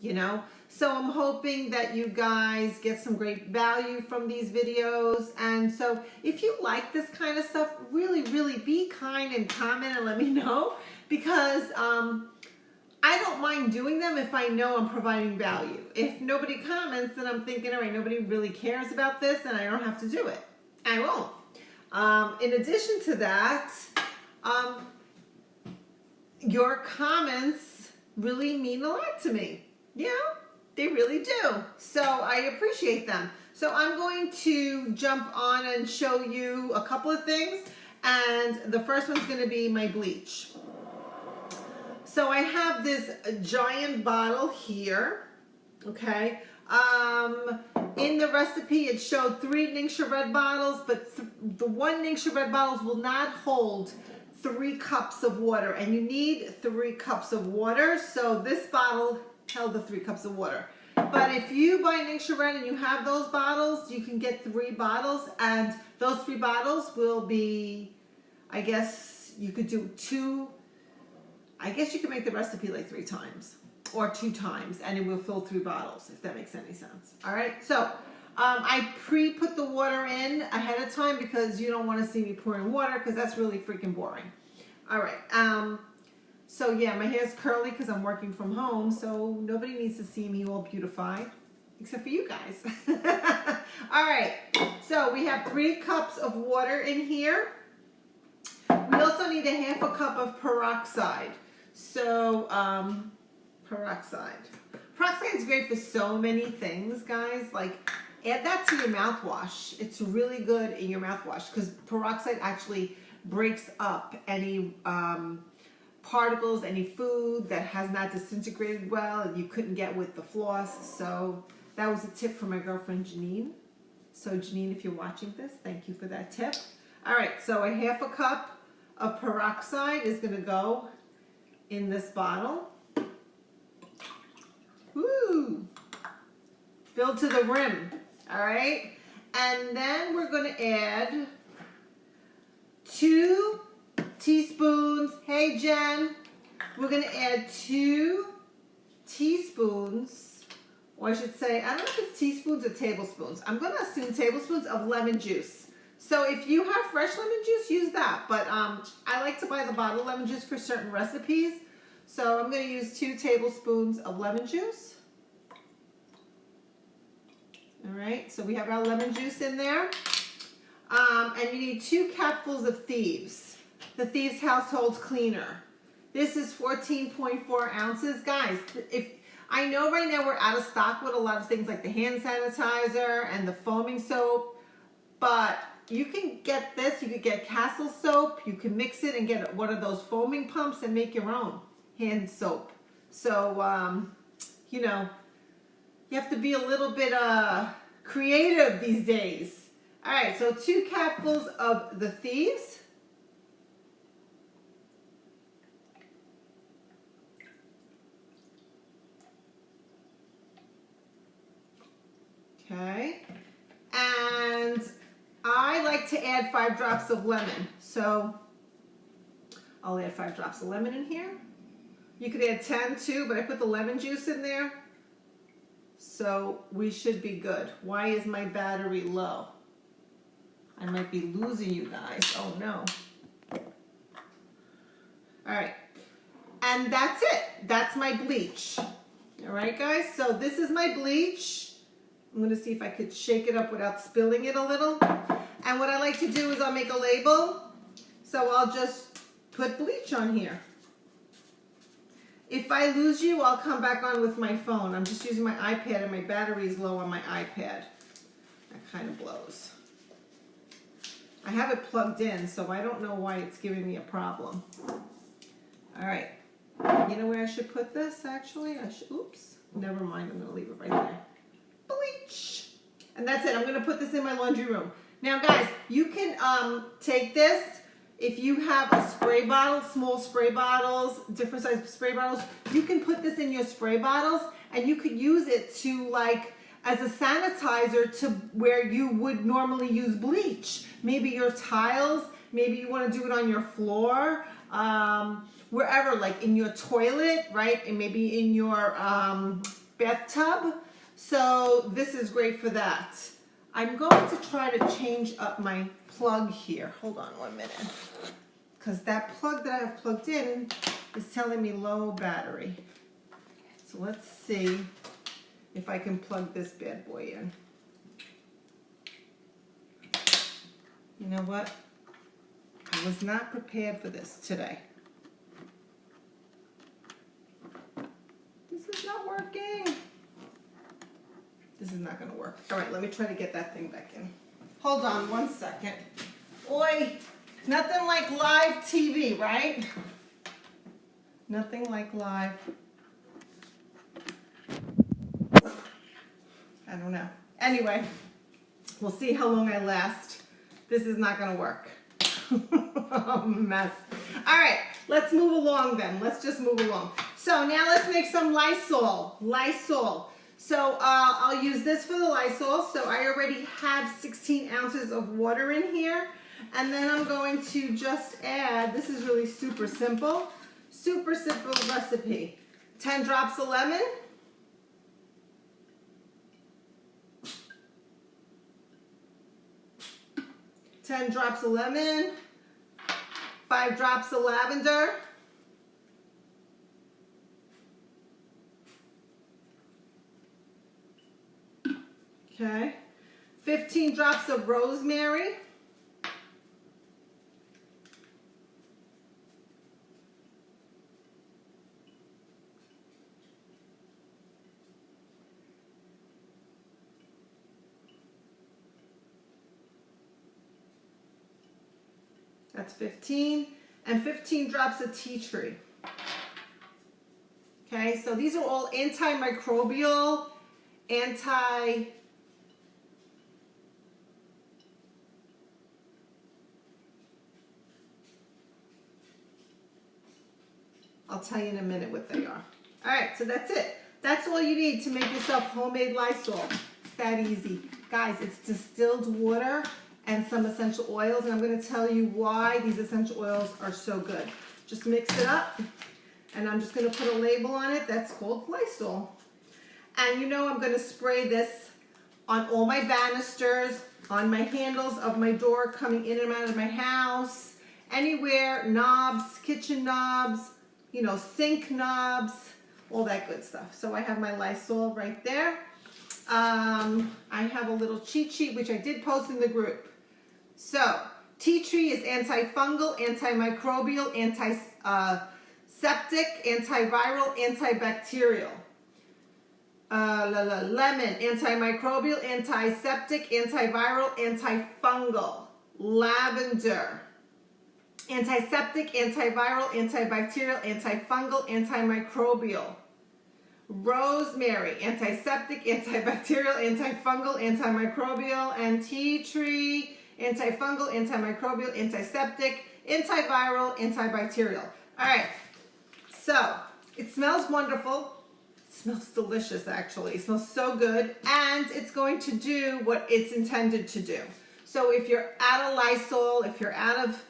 you know? So I'm hoping that you guys get some great value from these videos. And so if you like this kind of stuff, really, really be kind and comment and let me know, because I don't mind doing them if I know I'm providing value. If nobody comments, then I'm thinking, all right, nobody really cares about this, and I don't have to do it. I won't. In addition to that, your comments really mean a lot to me. Yeah, they really do. So I appreciate them. So I'm going to jump on and show you a couple of things. And the first one's going to be my bleach. So I have this giant bottle here, okay? In the recipe, it showed 3 Ningxia Red bottles, but the 1 Ningxia Red bottles will not hold 3 cups of water, and you need 3 cups of water. So this bottle held the 3 cups of water. But if you buy Ningxia Red and you have those bottles, you can get 3 bottles, and those 3 bottles will be, I guess you could do 2. I guess you can make the recipe like 3 times or 2 times, and it will fill 3 bottles, if that makes any sense. All right, so I pre-put the water in ahead of time because you don't want to see me pouring water, because that's really freaking boring. All right, so yeah, my hair's curly because I'm working from home, so nobody needs to see me all beautified, except for you guys. All right, so we have 3 cups of water in here. We also need a half a cup of peroxide. So, peroxide. Peroxide is great for so many things, guys. Like, add that to your mouthwash. It's really good in your mouthwash because peroxide actually breaks up any particles, any food that has not disintegrated well and you couldn't get with the floss. So, that was a tip from my girlfriend, Janine. So, Janine, if you're watching this, thank you for that tip. All right, so a half a cup of peroxide is going to go in this bottle. Woo! Filled to the rim. All right, and then we're going to add 2 teaspoons. Hey, Jen. We're going to add 2 teaspoons, or I should say, I don't know if it's teaspoons or tablespoons. I'm going to assume tablespoons of lemon juice. So if you have fresh lemon juice, use that. But I like to buy the bottled lemon juice for certain recipes. So I'm going to use 2 tablespoons of lemon juice. All right, so we have our lemon juice in there. And you need 2 capfuls of Thieves. The Thieves Household Cleaner. This is 14.4 ounces. Guys, if I know right now we're out of stock with a lot of things like the hand sanitizer and the foaming soap, but you can get this, you could get Castle soap, you can mix it and get one of those foaming pumps and make your own hand soap. So, you know, you have to be a little bit creative these days. All right, so 2 capfuls of the Thieves. Okay, and I like to add 5 drops of lemon, so I'll add 5 drops of lemon in here. You could add 10 too, but I put the lemon juice in there, so we should be good. Why is my battery low? I might be losing you guys. Oh no. All right, and that's it. That's my bleach. All right, guys, so this is my bleach. I'm going to see if I could shake it up without spilling it a little. And what I like to do is I'll make a label. So I'll just put bleach on here. If I lose you, I'll come back on with my phone. I'm just using my iPad and my battery is low on my iPad. That kind of blows. I have it plugged in, so I don't know why it's giving me a problem. All right. You know where I should put this, actually? Oops. Never mind. I'm going to leave it right there. Bleach. And that's it. I'm going to put this in my laundry room. Now, guys, you can take this. If you have a spray bottle, small spray bottles, different size spray bottles, you can put this in your spray bottles and you could use it to, like, as a sanitizer to where you would normally use bleach. Maybe your tiles, maybe you want to do it on your floor, wherever, like in your toilet, right? And maybe in your bathtub. So this is great for that. I'm going to try to change up my plug here. Hold on 1 minute. Because that plug that I have plugged in is telling me low battery. So let's see if I can plug this bad boy in. You know what? I was not prepared for this today. This is not working. This is not going to work. All right, let me try to get that thing back in. Hold on 1 second. Oi, nothing like live TV, right? Nothing like live. I don't know. Anyway, we'll see how long I last. This is not going to work. Oh, mess. All right, let's move along then. Let's just move along. So now let's make some Lysol. Lysol. So I'll use this for the Lysol. So I already have 16 ounces of water in here. And then I'm going to just add, this is really super simple recipe. 10 drops of lemon. 10 drops of lemon, 5 drops of lavender, okay, 15 drops of rosemary, that's 15, and 15 drops of tea tree. Okay, so these are all antimicrobial, I'll tell you in a minute what they are. All right, so that's it. That's all you need to make yourself homemade Lysol. It's that easy. Guys, it's distilled water and some essential oils, and I'm going to tell you why these essential oils are so good. Just mix it up, and I'm just going to put a label on it that's called Lysol. And you know I'm going to spray this on all my banisters, on my handles of my door coming in and out of my house, anywhere, knobs, kitchen knobs, you know, sink knobs, all that good stuff. So I have my Lysol right there. I have a little cheat sheet, which I did post in the group. So, tea tree is antifungal, antimicrobial, antiseptic, antiviral, antibacterial. Lemon, antimicrobial, antiseptic, antiviral, antifungal. Lavender, antiseptic, antiviral, antibacterial, antifungal, antimicrobial. Rosemary, antiseptic, antibacterial, antifungal, antimicrobial, and tea tree, antifungal, antimicrobial, antiseptic, antiviral, antibacterial. All right, so it smells wonderful. It smells delicious, actually. It smells so good, and it's going to do what it's intended to do. So if you're out of Lysol, if you're out of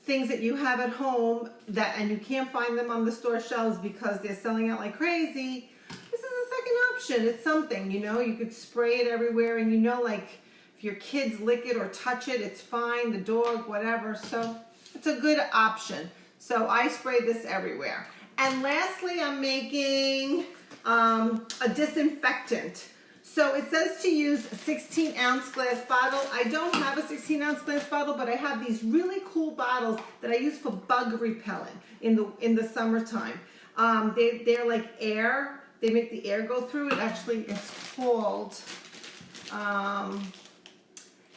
things that you have at home and you can't find them on the store shelves because they're selling out like crazy, this is a second option. It's something, you know, you could spray it everywhere, and you know, like if your kids lick it or touch it, it's fine, the dog, whatever. So it's a good option. So I spray this everywhere. And lastly, I'm making a disinfectant. So it says to use a 16-ounce glass bottle. I don't have a 16-ounce glass bottle, but I have these really cool bottles that I use for bug repellent in the summertime. They're like air. They make the air go through it. Actually, it's called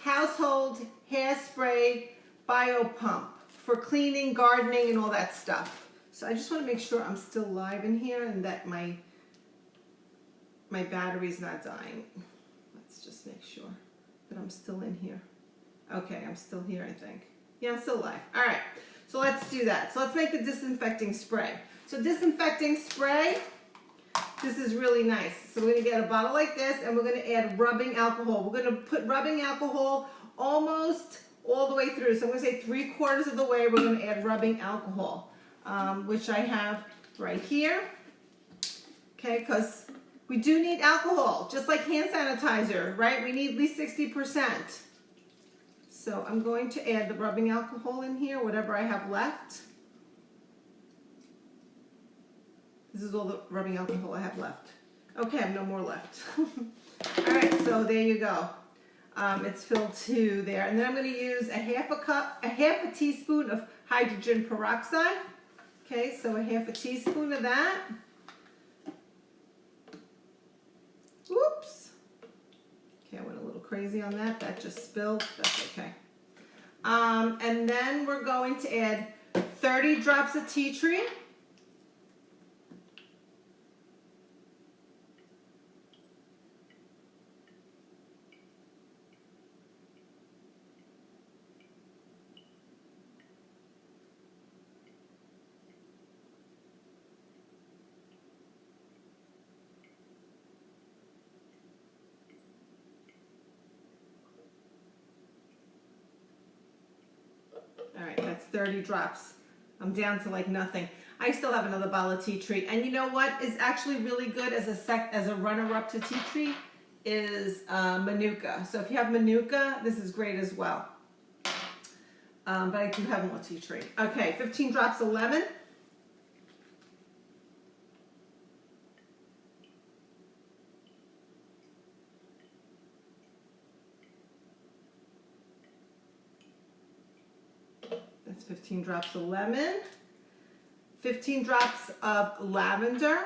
Household Hairspray Bio Pump for cleaning, gardening, and all that stuff. So I just want to make sure I'm still live in here and that my battery's not dying. Let's just make sure that I'm still in here. Okay, I'm still here, I think. Yeah, I'm still live. All right, so let's do that. So let's make the disinfecting spray. So disinfecting spray, this is really nice. So we're gonna get a bottle like this, and we're gonna add rubbing alcohol. We're gonna put rubbing alcohol almost all the way through. So I'm gonna say 3/4 of the way we're gonna add rubbing alcohol, which I have right here. Okay, because We do need alcohol, just like hand sanitizer, right? We need at least 60%. So I'm going to add the rubbing alcohol in here, whatever I have left. This is all the rubbing alcohol I have left. Okay, I have no more left. All right, so there you go. It's filled to there. And then I'm going to use a half a teaspoon of hydrogen peroxide. Okay, so a half a teaspoon of that. Whoops. Okay, I went a little crazy on that. That just spilled. That's okay. And then we're going to add 30 drops of tea tree. All right, that's 30 drops. I'm down to like nothing. I still have another bottle of tea tree. And you know what is actually really good as a runner-up to tea tree is Manuka. So if you have Manuka, this is great as well. But I do have more tea tree. Okay, 15 drops of lemon. That's 15 drops of lemon. 15 drops of lavender.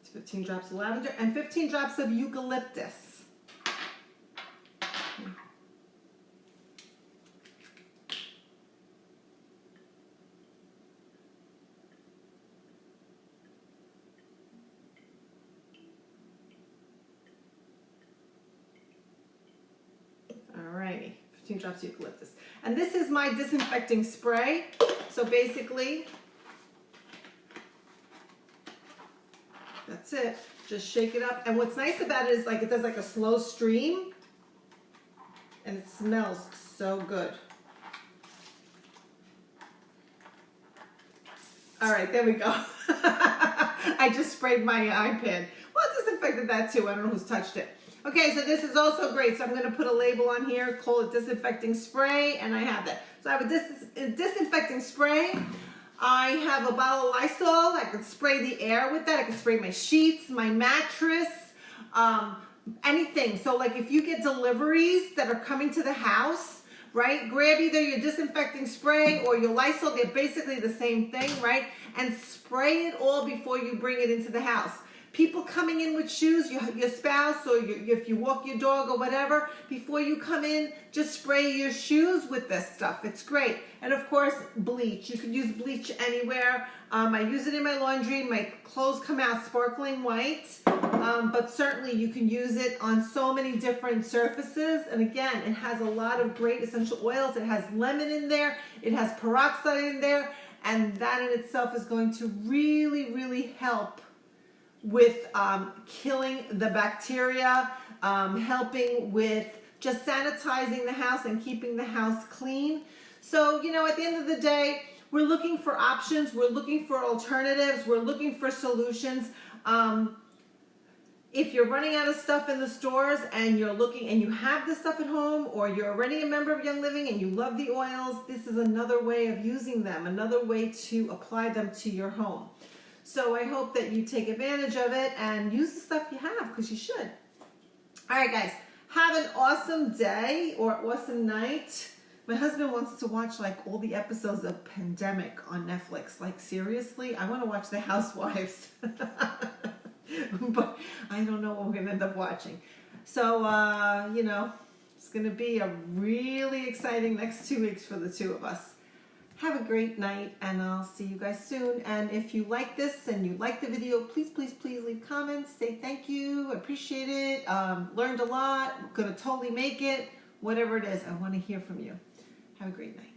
It's 15 drops of lavender and 15 drops of eucalyptus. Alrighty, 15 drops of eucalyptus. And this is my disinfecting spray. So basically, that's it. Just shake it up. And what's nice about it is like it does like a slow stream. And it smells so good. All right, there we go. I just sprayed my iPad. Well, I disinfected that too. I don't know who's touched it. Okay, so this is also great. So I'm going to put a label on here, call it disinfecting spray, and I have that. So I have a disinfecting spray. I have a bottle of Lysol. I can spray the air with that. I can spray my sheets, my mattress, anything. So like if you get deliveries that are coming to the house, right, grab either your disinfecting spray or your Lysol. They're basically the same thing, right? And spray it all before you bring it into the house. People coming in with shoes, your spouse, or if you walk your dog or whatever, before you come in, just spray your shoes with this stuff. It's great. And of course, bleach. You can use bleach anywhere. I use it in my laundry. My clothes come out sparkling white. But certainly you can use it on so many different surfaces. And again, it has a lot of great essential oils. It has lemon in there. It has peroxide in there. And that in itself is going to really, really help with killing the bacteria, helping with just sanitizing the house and keeping the house clean. So, you know, at the end of the day, we're looking for options, we're looking for alternatives, we're looking for solutions. If you're running out of stuff in the stores and you're looking and you have this stuff at home, or you're already a member of Young Living and you love the oils, this is another way of using them, another way to apply them to your home. So I hope that you take advantage of it and use the stuff you have, because you should. All right, guys, have an awesome day or awesome night. My husband wants to watch like all the episodes of Pandemic on Netflix. Like seriously, I want to watch The Housewives. But I don't know what we're going to end up watching. So, you know, it's going to be a really exciting next 2 weeks for the two of us. Have a great night, and I'll see you guys soon. And if you like this and you like the video, please, please, please leave comments. Say thank you. Appreciate it. Learned a lot. Going to totally make it. Whatever it is, I want to hear from you. Have a great night.